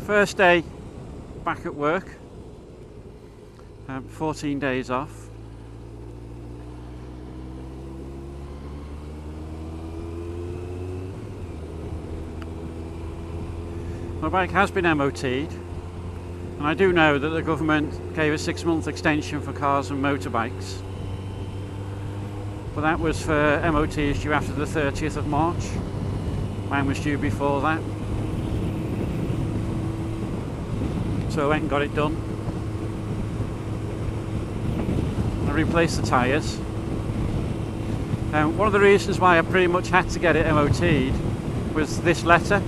First day back at work, 14 days off. My bike has been MOT'd, and I do know that the government gave a 6-month extension for cars and motorbikes, but that was for MOTs due after the 30th of March. Mine was due before that, so I went and got it done. I replaced the tyres. One of the reasons why I pretty much had to get it MOT'd was this letter.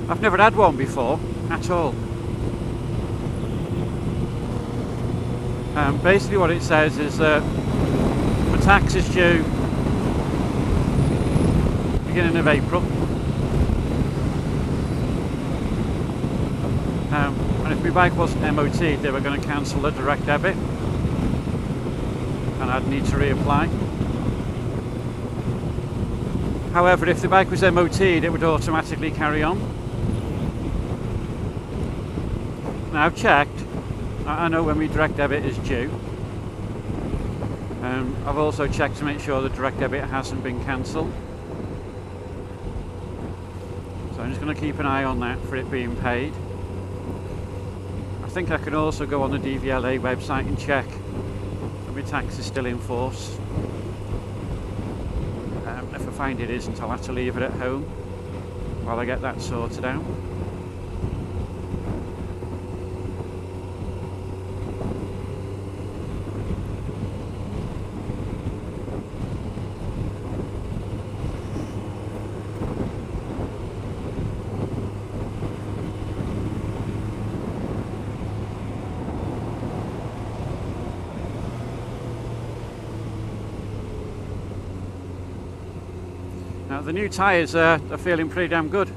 I've never had one before at all. Basically what it says is that the tax is due beginning of April, and if my bike wasn't MOT'd they were going to cancel the direct debit and I'd need to reapply. However, if the bike was MOT'd it would automatically carry on. Now I've checked, I know when my direct debit is due. I've also checked to make sure the direct debit hasn't been cancelled. So I'm just going to keep an eye on that for it being paid. I think I can also go on the DVLA website and check that my tax is still in force. If I find it isn't, I'll have to leave it at home while I get that sorted out. Now the new tyres are feeling pretty damn good,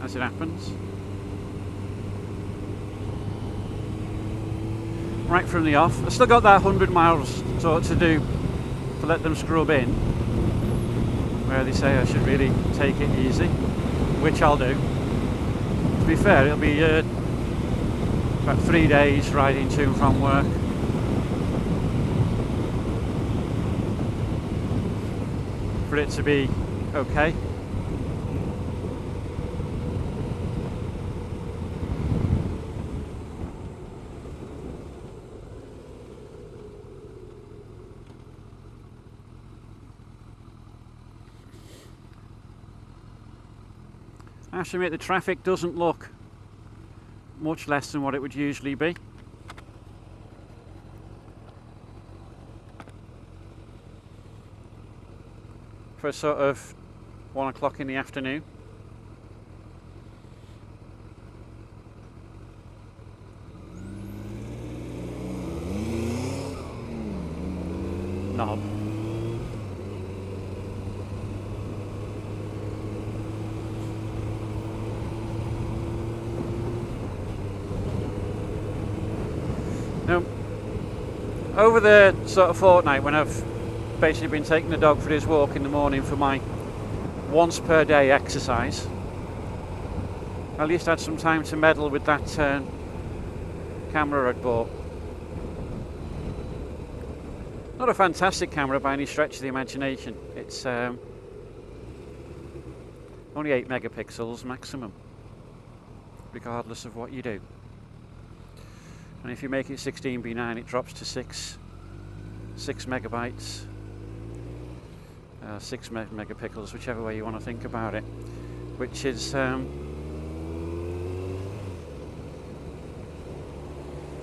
as it happens. Right from the off. I've still got that 100 miles to do to let them scrub in, where they say I should really take it easy, which I'll do. To be fair, it'll be about 3 days riding to and from work. For it to be okay. I have to admit the traffic doesn't look much less than what it would usually be. For sort of 1 o'clock in the afternoon. Knob. Now, over the sort of fortnight when I've basically been taking the dog for his walk in the morning for my once per day exercise, I at least had some time to meddle with that camera I'd bought. Not a fantastic camera by any stretch of the imagination. It's only 8 megapixels maximum, regardless of what you do. And if you make it 16:9 it drops to 6 megabytes. 6 megapixels, whichever way you want to think about it, which is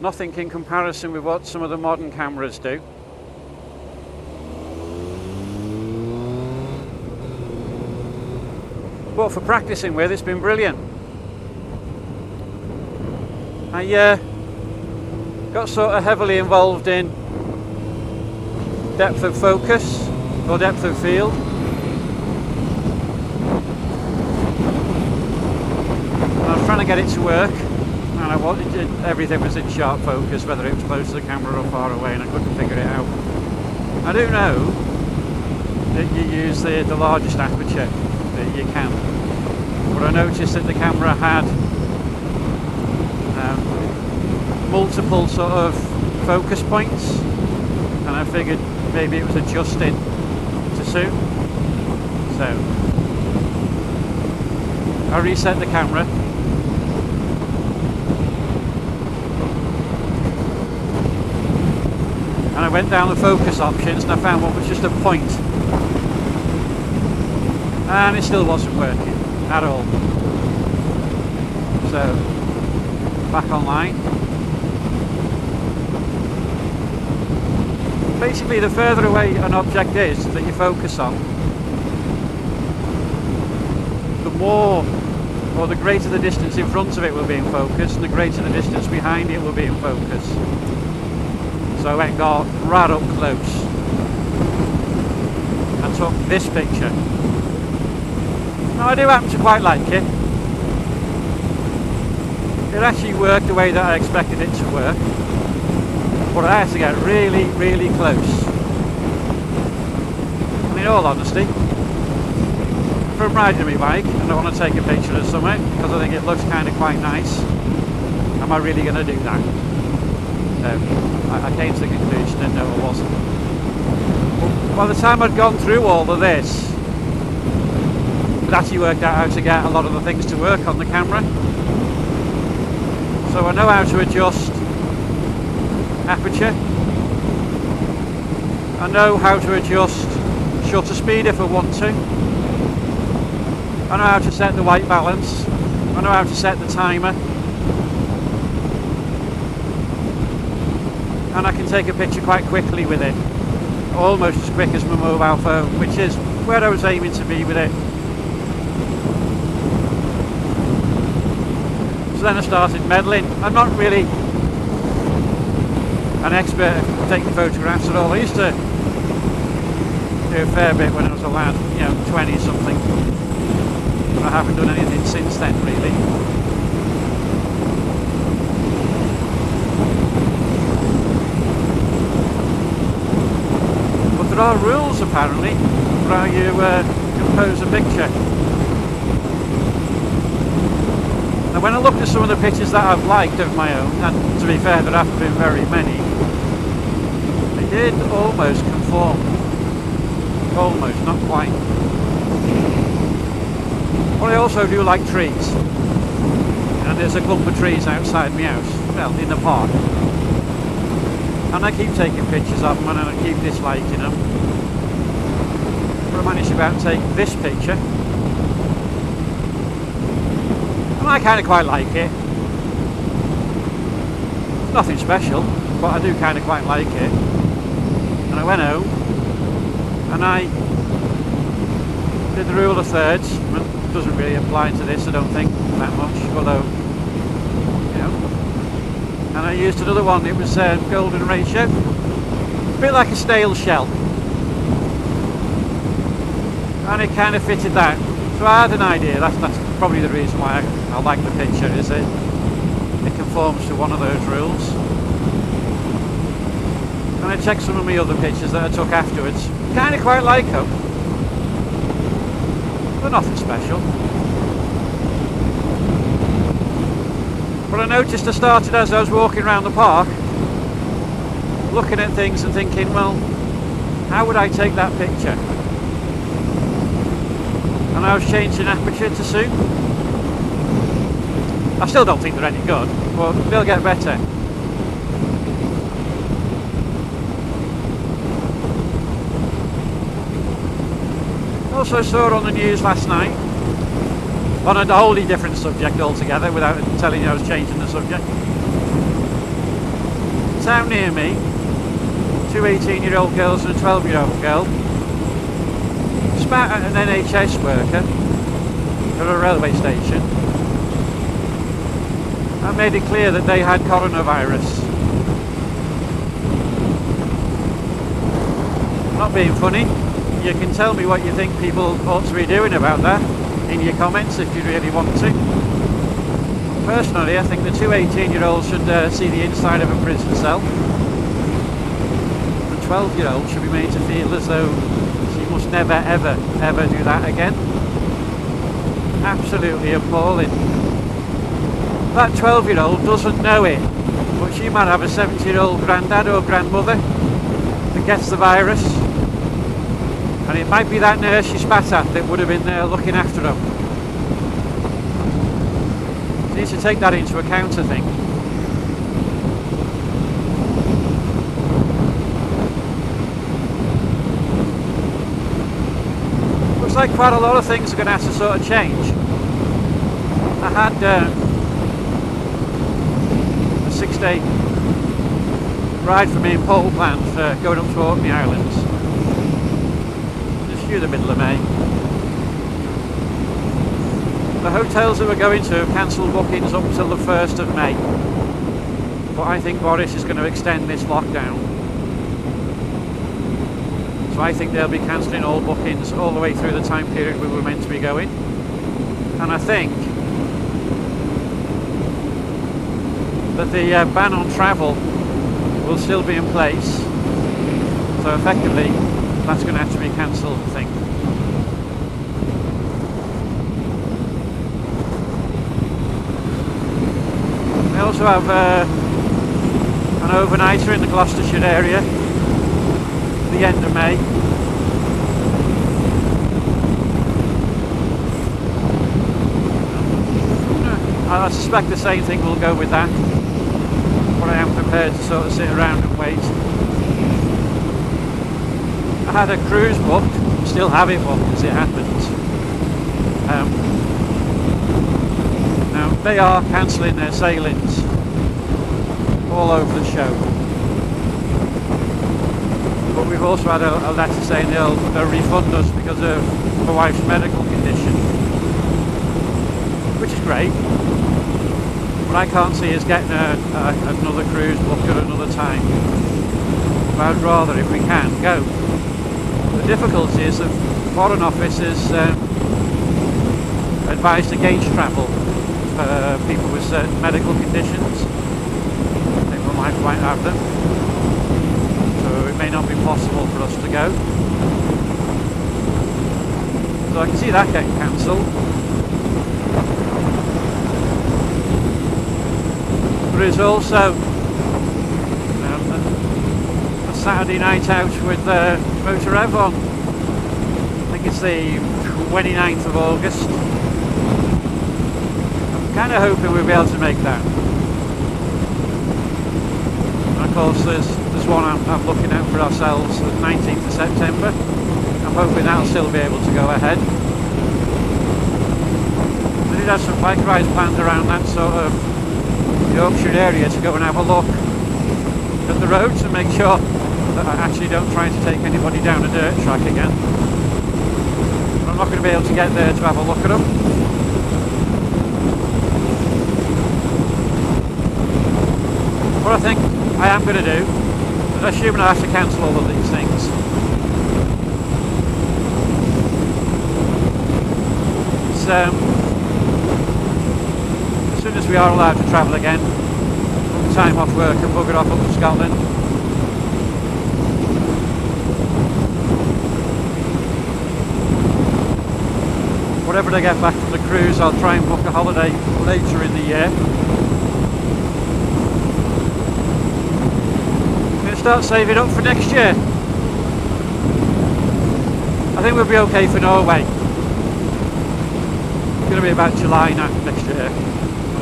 nothing in comparison with what some of the modern cameras do. But for practicing with, it's been brilliant. I got sort of heavily involved in depth of focus or depth of field. I was trying to get it to work, and I wanted everything was in sharp focus, whether it was close to the camera or far away, and I couldn't figure it out. I do know that you use the largest aperture that you can. but I noticed that the camera had multiple sort of focus points, and I figured maybe it was adjusting too soon. So I reset the camera, and I went down the focus options and I found what was just a point, and it still wasn't working at all. So back online. Basically, the further away an object is that you focus on, the more or the greater the distance in front of it will be in focus, and the greater the distance behind it will be in focus. So I went and got right up close and took this picture. Now I do happen to quite like it. It actually worked the way that I expected it to work, but I had to get really, really close. And in all honesty, if I'm riding my bike and I want to take a picture of something because I think it looks kind of quite nice, am I really going to do that? I came to the conclusion that no, I wasn't. But by the time I'd gone through all of this, I'd actually worked out how to get a lot of the things to work on the camera. So I know how to adjust aperture. I know how to adjust shutter speed if I want to. I know how to set the white balance. I know how to set the timer. And I can take a picture quite quickly with it. Almost as quick as my mobile phone, which is where I was aiming to be with it. So then I started meddling. I'm not really an expert at taking photographs at all. I used to do a fair bit when I was a lad, 20 something. But I haven't done anything since then, really. But there are rules, apparently, for how you compose a picture. Now, when I looked at some of the pictures that I've liked of my own, and to be fair, there haven't been very many, they did almost conform. Almost, not quite. But I also do like trees. And there's a clump of trees outside my house, well, in the park. And I keep taking pictures of them and I keep disliking them. But I managed to about take this picture. And I kind of quite like it. Nothing special, but I do kind of quite like it. And I went home and I did the rule of thirds. Well, it doesn't really apply to this, I don't think, that much, although, and I used another one. It was golden ratio, a bit like a stale shell, and it kind of fitted that. So I had an idea. That's probably the reason why I like the picture, is it conforms to one of those rules. And I checked some of my other pictures that I took afterwards. Kind of quite like them, but nothing special. But I noticed I started as I was walking around the park, looking at things and thinking, well, how would I take that picture? And I was changing aperture to suit. I still don't think they're any good, but they'll get better. Also saw on the news last night, on a wholly different subject altogether, without telling you I was changing the subject. A town near me, two 18-year-old girls and a 12-year-old girl spat at an NHS worker at a railway station and made it clear that they had coronavirus. Not being funny, you can tell me what you think people ought to be doing about that in your comments if you really want to. Personally, I think the two 18-year-olds should see the inside of a prison cell. The 12-year-old should be made to feel as though she must never, ever, ever do that again. Absolutely appalling. That 12-year-old doesn't know it, but she might have a 70-year-old granddad or grandmother that gets the virus, and it might be that nurse she spat at that would have been there looking after them. You need to take that into account, I think. Looks like quite a lot of things are going to have to sort of change. I had a 6-day ride for me in Paul planned for going up to Orkney Islands. Just through the middle of May. The hotels that we're going to have cancelled bookings up until the 1st of May. But I think Boris is going to extend this lockdown. So I think they'll be cancelling all bookings all the way through the time period we were meant to be going. And I think that the ban on travel will still be in place. So effectively, that's going to have to be cancelled, I think. We also have an overnighter in the Gloucestershire area at the end of May. I suspect the same thing will go with that, but I am prepared to sort of sit around and wait. I had a cruise booked, still have it booked as it happens. Now they are cancelling their sailings all over the show, but we've also had a letter saying they'll refund us because of my wife's medical condition, which is great. But I can't see us getting another cruise booked at another time. But I'd rather, if we can, go. The difficulty is that the Foreign Office has advised against travel for people with certain medical conditions. People might have them. So it may not be possible for us to go. So I can see that getting cancelled. There's also a Saturday night out with Motorbike on. I think it's the 29th of August. I'm kind of hoping we'll be able to make that. And of course there's one I'm looking at for ourselves, the 19th of September. I'm hoping that'll still be able to go ahead. We did have some bike rides planned around that sort of Yorkshire area to go and have a look at the roads and make sure that I actually don't try to take anybody down a dirt track again. But I'm not going to be able to get there to have a look at them. What I think I am going to do is, assuming I have to cancel all of these things, it's as soon as we are allowed to travel again, book time off work and bugger off up to Scotland. Whatever I get back from the cruise, I'll try and book a holiday later in the year. I'm going to start saving up for next year. I think we'll be okay for Norway. It's going to be about July next year.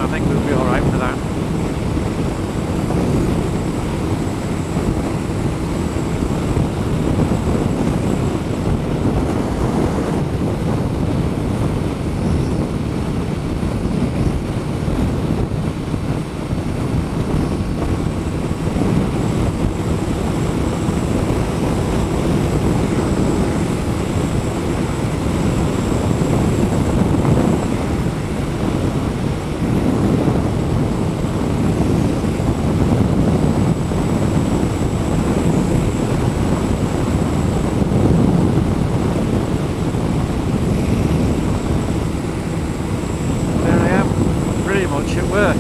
I think we'll be alright for that. At work.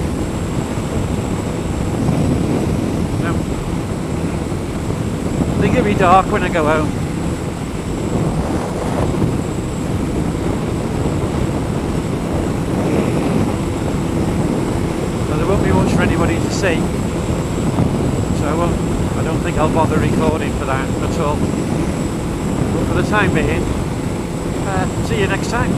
No. I think it'll be dark when I go home. the sea. So I don't think I'll bother recording for that at all. But for the time being, see you next time.